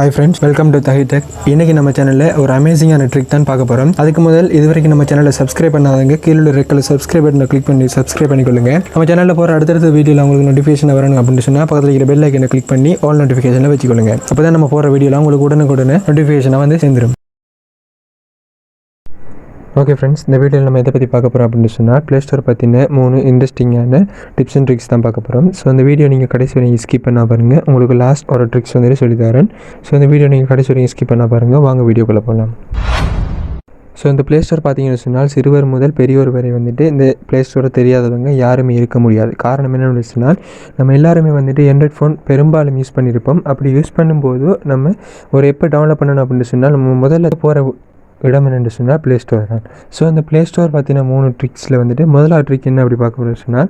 Hi friends, welcome to THAHEE Tech. இன்னைக்கு நம்ம சேனல்ல ஒரு அமேசிங்கான ட்ரிக் தான் பார்க்க போறோம். அதுக்கு முதல் இதுவரைக்கும் நம்ம சேனலை சப்ஸ்கிரைப் பண்ணாதவங்க கீழ உள்ள ரெட் கலர் சப்ஸ்கிரைப் பட்டனை கிளிக் பண்ணி சப்ஸ்கிரைப் பண்ணிக்கொள்ளுங்க. நம்ம சேனல்ல போற அடுத்தடுத்த வீடியோல உங்களுக்கு நோட்டிஃபிகேஷன் வரணும் அப்படின்னு சொன்னா பக்கத்துல இருக்கிற பெல் ஐகானை கிளிக் பண்ணி ஆல் நோட்டிஃபிகேஷனை வச்சுக்கொள்ளுங்க. அப்பதான் நம்ம போற வீடியோல உங்களுக்கு உடனுக்குடனே நோட்டிஃபிகேஷனா வந்து சேர்ந்துரும். ஓகே ஃப்ரெண்ட்ஸ், இந்த வீடியோவில் நம்ம எதை பற்றி பார்க்க போகிறோம் அப்படின்னு சொன்னால் Playstore பற்றின 3 இன்ட்ரெஸ்டிங்கான டிப்ஸ் அண்ட் ட்ரிக்ஸ் தான் பார்க்க போகிறோம். ஸோ அந்த வீடியோ நீங்கள் கடைசி வரைக்கும் ஸ்கிப் பண்ணால் பாருங்கள், உங்களுக்கு லாஸ்ட் ஒரு ட்ரிக்ஸ் வந்துட்டு சொல்லித்தரேன். ஸோ இந்த வீடியோ நீங்கள் கடைசி வரைக்கும் ஸ்கிப் பண்ணால் பாருங்கள், வாங்க வீடியோக்குள்ளே போகலாம். ஸோ இந்த Playstore பார்த்தீங்கன்னு சொன்னால் சிறுவர் முதல் பெரியவர் வரை வந்துட்டு இந்த Playstore தெரியாதவங்க யாருமே இருக்க முடியாது. காரணம் என்னென்னு சொன்னால் நம்ம எல்லாருமே வந்துட்டு ஆண்ட்ராய்ட் ஃபோன் பெரும்பாலும் யூஸ் பண்ணியிருப்போம். அப்படி யூஸ் பண்ணும்போது நம்ம ஒரு எப்போ டவுன்லோட் பண்ணணும் அப்படின்னு சொன்னால் நம்ம முதல்ல போகிற இடம் என்னென்று சொன்னால் Playstore தான். ஸோ அந்த Playstore பார்த்தீங்கன்னா 3 ட்ரிக்ஸில் வந்துட்டு முதலாவது ட்ரிக் என்ன அப்படி பார்க்க போகிறோம் சொன்னால்,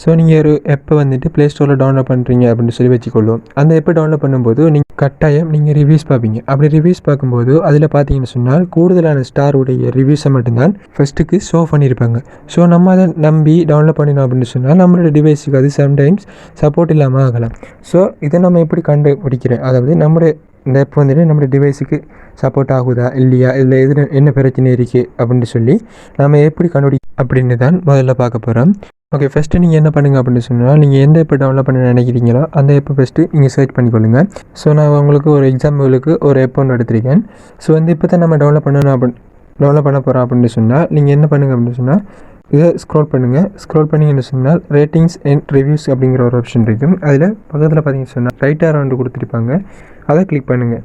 ஸோ நீங்கள் ஒரு எப்போ வந்துட்டு Playstoreல டவுன்லோட் பண்ணுறீங்க அப்படின்னு சொல்லி வச்சுக்கொள்ளும். அந்த எப்போ டவுன்லோட் பண்ணும்போது நீங்கள் கட்டாயம் நீங்கள் ரிவ்யூஸ் பார்ப்பீங்க. அப்படி ரிவ்யூஸ் பார்க்கும்போது அதில் பார்த்தீங்கன்னு சொன்னால் கூடுதலான ஸ்டாருடைய ரிவ்யூஸை மட்டும்தான் ஃபஸ்ட்டுக்கு ஷோ பண்ணியிருப்பாங்க. ஸோ நம்ம அதை நம்பி டவுன்லோட் பண்ணினோம் அப்படின்னு சொன்னால் நம்மளோட டிவைஸுக்கு அது சம்டைம்ஸ் சப்போர்ட் இல்லாமல் ஆகலாம். ஸோ இதை நம்ம எப்படி கண்டுபிடிக்கிறேன், அதாவது நம்மளுடைய இந்த ஆப் வந்துட்டு நம்மளுடைய டிவைஸுக்கு சப்போர்ட் ஆகுதா இல்லையா, இதில் எது என்ன பிரச்சனை இருக்குது அப்படின்னு சொல்லி நம்ம எப்படி அப்படின்னு தான் முதல்ல பார்க்க போகிறோம். ஓகே, ஃபஸ்ட்டு நீங்கள் என்ன பண்ணுங்கள் அப்படின்னு சொன்னால், நீங்கள் எந்த ஆப்பை டவுன்லோட் பண்ண நினைக்கிறீங்களோ அந்த ஆப்பை ஃபஸ்ட்டு நீங்கள் சர்ச் பண்ணிக்கொள்ளுங்க. ஸோ நான் உங்களுக்கு ஒரு எக்ஸாம்பிளுக்கு ஒரு ஆப் ஒன்று எடுத்திருக்கேன். ஸோ வந்து இப்போ தான் நம்ம டவுன்லோட் பண்ண போகிறோம் அப்படின்னு சொன்னால் நீங்கள் என்ன பண்ணுங்கள் அப்படின்னு சொன்னால், இதை ஸ்க்ரோல் பண்ணுங்கள். ஸ்க்ரோல் பண்ணிங்கன்னு சொன்னால் ரேட்டிங்ஸ் அண்ட் ரிவ்யூஸ் அப்படிங்கிற ஒரு ஆப்ஷன் இருக்கும். அதில் பக்கத்தில் பார்த்தீங்கன்னு சொன்னால் ரைட் அரவுண்டு கொடுத்துருப்பாங்க, அதை கிளிக் பண்ணுங்கள்.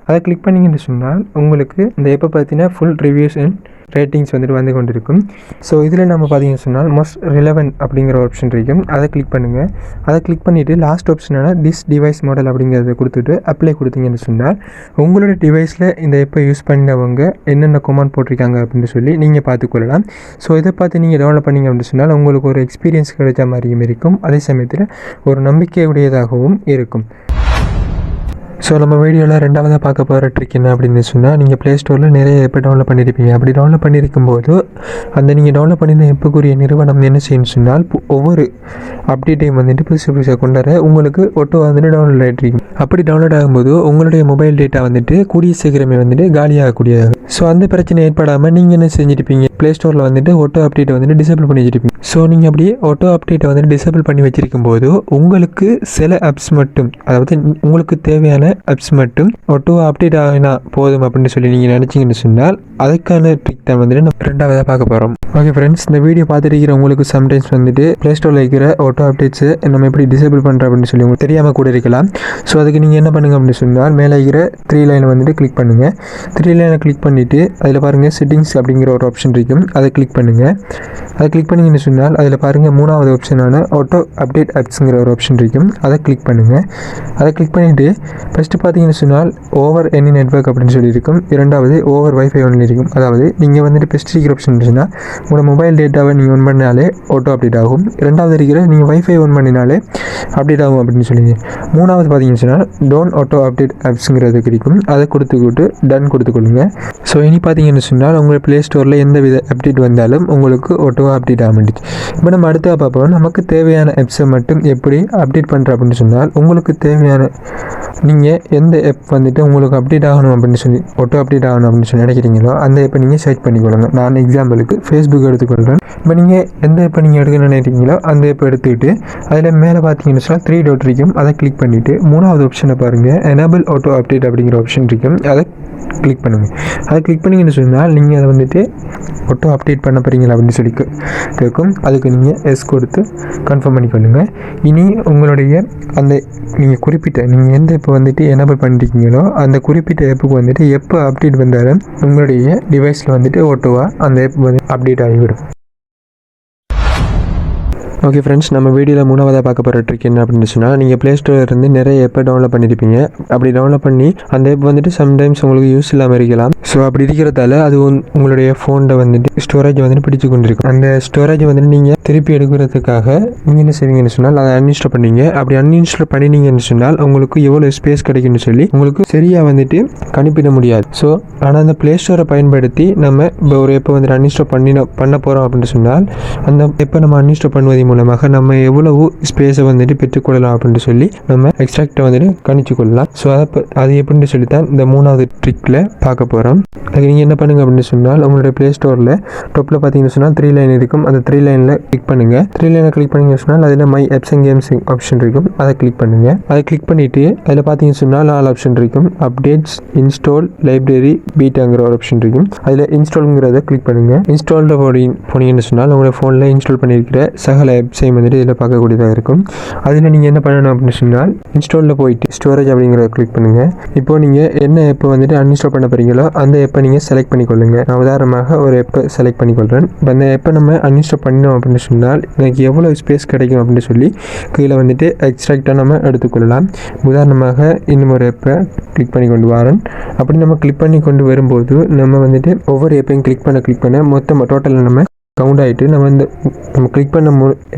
அதை கிளிக் பண்ணிங்கன்னு சொன்னால் உங்களுக்கு இந்த எப்போ பார்த்தீங்கன்னா ஃபுல் ரிவ்யூஸ் அண்ட் ரேட்டிங்ஸ் வந்துட்டு வந்து கொண்டு இருக்கும். ஸோ இதில் நம்ம பார்த்தீங்கன்னு சொன்னால் மோஸ்ட் ரிலவெண்ட் அப்படிங்கிற ஒரு ஆப்ஷன் இருக்கும், அதை கிளிக் பண்ணுங்கள். அதை கிளிக் பண்ணிவிட்டு லாஸ்ட் ஆப்ஷனான திஸ் டிவைஸ் மாடல் அப்படிங்கிறத கொடுத்துட்டு அப்ளை கொடுத்தீங்கன்னு சொன்னால் உங்களோட டிவைஸில் இந்த எப்போ யூஸ் பண்ணவங்க என்னென்ன கமெண்ட் போட்டிருக்காங்க அப்படின்னு சொல்லி நீங்கள் பார்த்துக்கொள்ளலாம். ஸோ இதை பார்த்து நீங்கள் டவுன்லோட் பண்ணிங்க அப்படின்னு சொன்னால் உங்களுக்கு ஒரு எக்ஸ்பீரியன்ஸ் கிடைச்ச மாதிரியும் இருக்கும், அதே சமயத்தில் ஒரு நம்பிக்கையுடையதாகவும் இருக்கும். ஸோ நம்ம வீடியோவில் ரெண்டாவதாக பார்க்க போகிற ட்ரிக் என்ன அப்படின்னு சொன்னால், நீங்கள் Playstoreல நிறைய எப்போ டவுன்லோட் பண்ணியிருப்பீங்க. அப்படி டவுன்லோட் பண்ணியிருக்கும் போது அந்த நீங்கள் டவுன்லோட் பண்ணின எப்போக்குரிய நிறுவனம் என்ன செய்யணும்னு சொன்னால் ஒவ்வொரு அப்டேட்டையும் வந்துட்டு புதுசாக கொண்டாட உங்களுக்கு ஒட்டோ வந்துட்டு டவுன்லோட் ஆகிட்ருக்கும். அப்படி டவுன்லோட் ஆகும்போது உங்களுடைய மொபைல் டேட்டா வந்துட்டு கூடிய சீக்கிரமே வந்துட்டு காலியாகக்கூடியது. ஸோ அந்த பிரச்சனை ஏற்படாமல் நீங்கள் என்ன செஞ்சுருப்பீங்க, Playstoreல வந்துட்டு ஒட்டோ அப்டேட்டை வந்துட்டு டிசேபிள் பண்ணி வச்சுருப்பீங்க. ஸோ நீங்கள் அப்படியே ஒட்டோ அப்டேட்டை வந்துட்டு டிசேபிள் பண்ணி வச்சிருக்கும் போது உங்களுக்கு சில ஆப்ஸ் மட்டும், அதாவது உங்களுக்கு தேவையான ஆப்ஸ் மட்டும் ஒட்டோ அப்டேட் ஆகினா போதும் அப்படின்னு சொல்லி நீங்கள் நினச்சிங்கன்னு சொன்னால் அதுக்கான ட்ரிக் தான் வந்துட்டு நம்ம ரெண்டாவதாக பார்க்க போகிறோம். ஓகே ஃப்ரெண்ட்ஸ், இந்த வீடியோ பார்த்துட்டு இருக்கிற உங்களுக்கு சம்டைம்ஸ் வந்துட்டு Playstoreல இருக்கிற ஒட்டோ அப்டேட்ஸை நம்ம எப்படி டிசேபிள் பண்ணுறோம் அப்படின்னு சொல்லி உங்களுக்கு தெரியாமல் கூட இருக்கலாம். ஸோ அதுக்கு நீங்கள் என்ன பண்ணுங்க அப்படின்னு சொன்னால் மேலே இருக்கிற 3 லைனை வந்துட்டு கிளிக் பண்ணுங்கள். 3 லைனை கிளிக் பண்ணிவிட்டு அதில் பாருங்கள் செட்டிங்ஸ் அப்படிங்கிற ஒரு ஆப்ஷன் இருக்கும், அதை கிளிக் பண்ணுங்கள். அதை கிளிக் பண்ணிங்கன்னு சொன்னால் அதில் பாருங்கள் 3வது ஆப்ஷனான ஆட்டோ அப்டேட் ஆப்ஸுங்கிற ஒரு ஆப்ஷன் இருக்கும், அதை கிளிக் பண்ணுங்கள். அதை கிளிக் பண்ணிவிட்டு ஃபஸ்ட்டு பார்த்தீங்கன்னு சொன்னால் ஓவர் எனி நெட்வொர்க் அப்படின்னு சொல்லி இருக்கும், இரண்டாவது ஓவர் வைஃபை ஒன்லி இருக்கும். அதாவது நீங்கள் வந்துட்டு பெஸ்ட் இருக்கிற ஆப்ஷன் இருந்துச்சுன்னா உங்களோட மொபைல் டேட்டாவை நீங்கள் ஒன் பண்ணினாலே ஆட்டோ அப்டேட் ஆகும். இரண்டாவது இருக்கிற நீங்கள் வைஃபை ஒன் பண்ணினாலே அப்டேட் ஆகும் அப்படின்னு சொல்லி. மூணாவது பார்த்தீங்கன்னு சொன்னால் டோன்ட் ஆட்டோ அப்டேட் ஆப்ஸுங்கிறது கிடைக்கும், அதை கொடுத்துக்கிட்டு டன் கொடுத்துக்கொள்ளுங்க. ஸோ இனி பார்த்தீங்கன்னு சொன்னால் உங்கள் Playstoreல எந்த வித அப்டேட் வந்தாலும் உங்களுக்கு ஆட்டோவாக அப்டேட் ஆகிடுச்சு. இப்போ நம்ம அடுத்த பார்ப்போம், நமக்கு தேவையான ஆப்ஸை மட்டும் எப்படி அப்டேட் பண்ணுற அப்படின்னு சொன்னால் உங்களுக்கு தேவையான நீங்கள் எந்த ஆப் வந்துட்டு உங்களுக்கு அப்டேட் ஆகணும் அப்படின்னு சொல்லி ஆட்டோ அப்டேட் ஆகணும் அப்படின்னு சொல்லி நினைக்கிறீங்களோ அந்த ஆப்பை நீங்கள் சர்ச் பண்ணிக்கொள்ளுங்க. நான் எக்ஸாம்பிளுக்கு ஃபேஸ்புக் எடுத்துக்கொள்கிறேன். இப்போ நீங்கள் எந்த ஆப்பை நீங்கள் எடுக்க நினைக்கிறீங்களோ அந்த ஆப்பை எடுத்துக்கிட்டு அதில் மேலே பார்த்தீங்கன்னு சொன்னால் 3 டாட் இருக்கும், அதை கிளிக் பண்ணிவிட்டு 3வது ஆப்ஷனை பாருங்கள், எனேபிள் ஆட்டோ அப்டேட் அப்படிங்கிற ஆப்ஷன் இருக்கும், அதை கிளிக் பண்ணுங்கள். அதை கிளிக் பண்ணிங்கன்னு சொன்னால் நீங்கள் அதை வந்துட்டு ஆட்டோ அப்டேட் பண்ண போகிறீங்களா அப்படின்னு சொல்லி கேட்கும். அதுக்கு நீங்கள் எஸ் கொடுத்து கன்ஃபார்ம் பண்ணிக்கொள்ளுங்க. இனி உங்களுடைய அந்த நீங்கள் குறிப்பிட்ட நீங்கள் எந்த இப்போ வந்துட்டு எனேபிள் பண்ணிருக்கீங்களோ அந்த குறிப்பிட்ட ஆப்புக்கு வந்துட்டு எப்போ அப்டேட் வந்தாலும் உங்களுடைய டிவைஸில் வந்துட்டு ஆட்டோவாக அந்த ஆப் வந்து அப்டேட் ஆகிவிடும். ஓகே ஃப்ரெண்ட்ஸ், நம்ம வீடியோவில் 3வதாக பார்க்க போகிற ட்ரிக் என்ன அப்படின்னு சொன்னால், நீங்கள் Playstoreலேருந்து நிறைய ஆப்பை டவுன்லோட் பண்ணியிருப்பீங்க. அப்படி டவுன்லோட் பண்ணி அந்த ஆப் வந்துட்டு சம்டைம்ஸ் உங்களுக்கு யூஸ் இல்லாமல் இருக்கலாம். ஸோ அப்படி இருக்கிறதால அது உங்களுடைய ஃபோனில் வந்துட்டு ஸ்டோரேஜ் வந்துட்டு பிடிச்சி கொண்டிருக்கும். அந்த ஸ்டோரேஜ் வந்துட்டு நீங்கள் திருப்பி எடுக்கிறதுக்காக நீங்கள் என்ன செய்வீங்கன்னு சொன்னால் அதை அன்இன்ஸ்டால் பண்ணீங்க. அப்படி அன்இன்ஸ்டால் பண்ணினீங்கன்னு சொன்னால் உங்களுக்கு எவ்வளோ ஸ்பேஸ் கிடைக்குன்னு சொல்லி உங்களுக்கு சரியாக வந்துட்டு கணிப்பிட முடியாது. ஸோ ஆனால் அந்த Playstoreை பயன்படுத்தி நம்ம இப்போ ஒரு ஆப்பை வந்துட்டு அன்இன்ஸ்டால் பண்ண போகிறோம் அப்படின்னு சொன்னால் அந்த ஆப்பை நம்ம அன்இன்ஸ்டால் பண்ணுவதை மூலமாக நம்ம எவ்வளவு ஸ்பேஸை வந்துட்டு பெற்றுக்கொள்ளலாம் அப்படின்னு சொல்லி நம்ம எக்ஸ்ட்ராக்டை வந்துட்டு கணிச்சு கொள்ளலாம். ஸோ அது எப்படின்னு சொல்லித்தான் இந்த 3வது ட்ரிக்கில் பார்க்க போகிறோம். அதுக்கு நீங்கள் என்ன பண்ணுங்கள் அப்படின்னு சொன்னால் உங்களுடைய ப்ளே ஸ்டோரில் டாப்பில் பார்த்தீங்கன்னு சொன்னால் 3 லைன் இருக்கும். அந்த 3 லைனில் கிளிக் பண்ணுங்கள். 3 லைனை கிளிக் பண்ணிங்கன்னு சொன்னால் அதில் my apps and games option இருக்கும். அதை கிளிக் பண்ணுங்கள். அதை கிளிக் பண்ணிவிட்டு அதில் பார்த்தீங்கன்னு சொன்னால் 4 ஆப்ஷன் இருக்கும். அப்டேட்ஸ், இன்ஸ்டால், லைப்ரரி, பீட்டாங்கிற ஒரு ஆப்ஷன் இருக்கும். அதில் இன்ஸ்டால்ங்கிறத கிளிக் பண்ணுங்கள். இன்ஸ்டால்ட போனீங்கன்னு சொன்னால் உங்களுடைய ஃபோனில் இன்ஸ்டால் பண்ணியிருக்கிற சகல ஆப்ஸையும் வந்துட்டு இதில் பார்க்கக்கூடியதாக இருக்கும். அதில் நீங்கள் என்ன பண்ணணும் அப்படின்னு சொன்னால் இன்ஸ்டாலில் போயிட்டு ஸ்டோரேஜ் அப்படிங்கிறத கிளிக் பண்ணுங்கள். இப்போ நீங்கள் என்ன ஆப்பை வந்துட்டு அன்இன்ஸ்டால் பண்ண போகிறீங்களோ அந்த ஆப்பை நீங்கள் செலக்ட் பண்ணிக்கொள்ளுங்க. நான் உதாரணமாக ஒரு ஆப்பை செலக்ட் பண்ணிக்கொள்கிறேன். இப்போ அந்த ஆப்பை நம்ம அன்இன்ஸ்டால் பண்ணோம் அப்படின்னு சொன்னால் எனக்கு எவ்வளோ ஸ்பேஸ் கிடைக்கும் அப்படின்னு சொல்லி கீழே வந்துட்டு எக்ஸ்ட்ராக்டாக நம்ம எடுத்துக்கொள்ளலாம். உதாரணமாக இன்னும் ஒரு ஆப்பை கிளிக் பண்ணி கொண்டு வரேன். அப்படி நம்ம கிளிக் பண்ணி கொண்டு வரும்போது நம்ம வந்துட்டு ஒவ்வொரு ஆப்பையும் கிளிக் பண்ண மொத்தமாக டோட்டலில் நம்ம கவுண்ட் ஆகிட்டு நம்ம கிளிக் பண்ண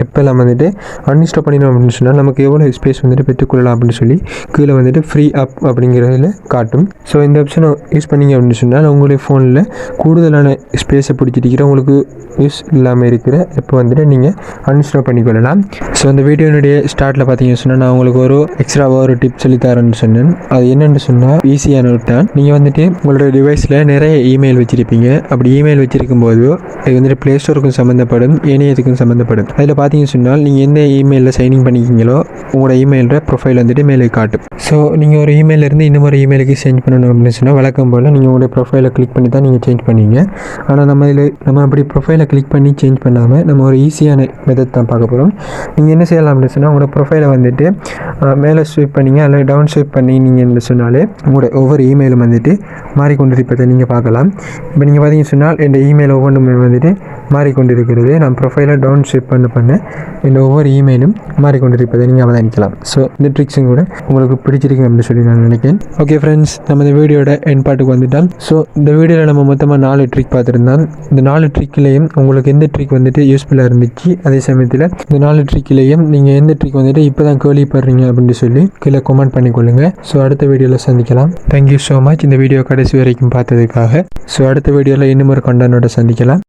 எப்பெல்லாம் வந்துட்டு அன்இன்ஸ்டால் பண்ணிடணும் அப்படின்னு சொன்னால் நமக்கு எவ்வளோ ஸ்பேஸ் வந்துட்டு பெற்றுக்கொள்ளலாம் அப்படின்னு சொல்லி கீழே வந்துட்டு ஃப்ரீ அப் அப்படிங்கிறதுல காட்டும். ஸோ இந்த ஆப்ஷனை யூஸ் பண்ணிங்க அப்படின்னு சொன்னால் உங்களுடைய ஃபோனில் கூடுதலான ஸ்பேஸை பிடிச்சிருக்கிற உங்களுக்கு யூஸ் இல்லாமல் இருக்கிற இப்போ வந்துட்டு நீங்கள் அன்இன்ஸ்டால் பண்ணிக்கொள்ளலாம். ஸோ அந்த வீடியோனுடைய ஸ்டார்ட்டில் பார்த்தீங்கன்னு சொன்னால் நான் உங்களுக்கு ஒரு எக்ஸ்ட்ராவாக ஒரு டிப் சொல்லித்தரேன்னு சொன்னேன். அது என்னென்னு சொன்னால் ஈஸியான ஒரு தான். நீங்கள் வந்துட்டு உங்களோட டிவைஸில் நிறைய இமெயில் வச்சுருப்பீங்க. அப்படி இமெயில் வச்சுருக்கும் போது அது வந்துட்டு ப்ளே ஸ்டோருக்கும் சம்மந்தப்படும், இணையத்துக்கும் சம்மந்தப்படும். அதில் பார்த்தீங்கன்னு சொன்னால் நீங்கள் எந்த இமெயிலில் சைன்இன் பண்ணிக்கிங்களோ உங்களோட இமெயிலில் ப்ரொஃபைல் வந்துட்டு மேலே காட்டும். ஸோ நீங்கள் ஒரு இமெயிலேருந்து இன்னொரு இமெயிலுக்கு சேஞ்ச் பண்ணணும் அப்படின்னு சொன்னால் வழக்கம் போல் நீங்கள் உங்களுடைய ப்ரொஃபைலை கிளிக் பண்ணி தான் நீங்கள் சேஞ்ச் பண்ணுவீங்க. ஆனால் நம்ம அப்படி ப்ரொஃபைலை கிளிக் பண்ணி சேஞ்ச் பண்ணாமல் நம்ம ஒரு ஈஸியான மெத்தட் தான் பார்க்க போகிறோம். நீங்கள் என்ன செய்யலாம் அப்படின்னு சொன்னால் உங்களோட ப்ரொஃபைலை வந்துட்டு மேலே ஸ்வைப் பண்ணிங்க அல்லது டவுன் ஸ்வைப் பண்ணிங்கன்னு சொன்னாலே உங்களோட ஒவ்வொரு இமெயிலும் வந்துட்டு மாறிக்கொண்டிருப்பதை நீங்கள் பார்க்கலாம். இப்போ நீங்கள் பார்த்தீங்கன்னு சொன்னால் இந்த இமெயில் ஒவ்வொன்றுமே வந்துட்டு மாறிக்கொண்டிருக்கிறது. நான் ப்ரொஃபைலை டவுன் ஷேப் பண்ண இந்த ஒவ்வொரு இமெயிலும் மாறிக்கொண்டிருப்பதை நீங்கள் அவதானிக்கலாம். ஸோ இந்த ட்ரிக்ஸும் கூட உங்களுக்கு பிடிச்சிருக்கு அப்படின்னு சொல்லி நான் நினைக்கிறேன். ஓகே ஃப்ரெண்ட்ஸ், நம்ம இந்த வீடியோட எண்ட் பார்ட்டுக்கு வந்துட்டால். ஸோ இந்த வீடியோவில் நம்ம மொத்தமாக 4 ட்ரிக் பார்த்துருந்தோம். இந்த 4 ட்ரிக்லேயும் உங்களுக்கு எந்த ட்ரிக் வந்துட்டு யூஸ்ஃபுல்லாக இருந்துச்சு, அதே சமயத்தில் இந்த 4 ட்ரிக்லேயும் நீங்கள் எந்த ட்ரிக் வந்துட்டு இப்போ தான் கேள்விப்படுறீங்க அப்படின்னு சொல்லி கீழே கமெண்ட் பண்ணிக்கொள்ளுங்க. ஸோ அடுத்த வீடியோவில் சந்திக்கலாம். தேங்க்யூ ஸோ மச் இந்த வீடியோ கடைசி வரைக்கும் பார்த்ததுக்காக. ஸோ அடுத்த வீடியோவில் இன்னும் ஒரு கண்டனோட சந்திக்கலாம்.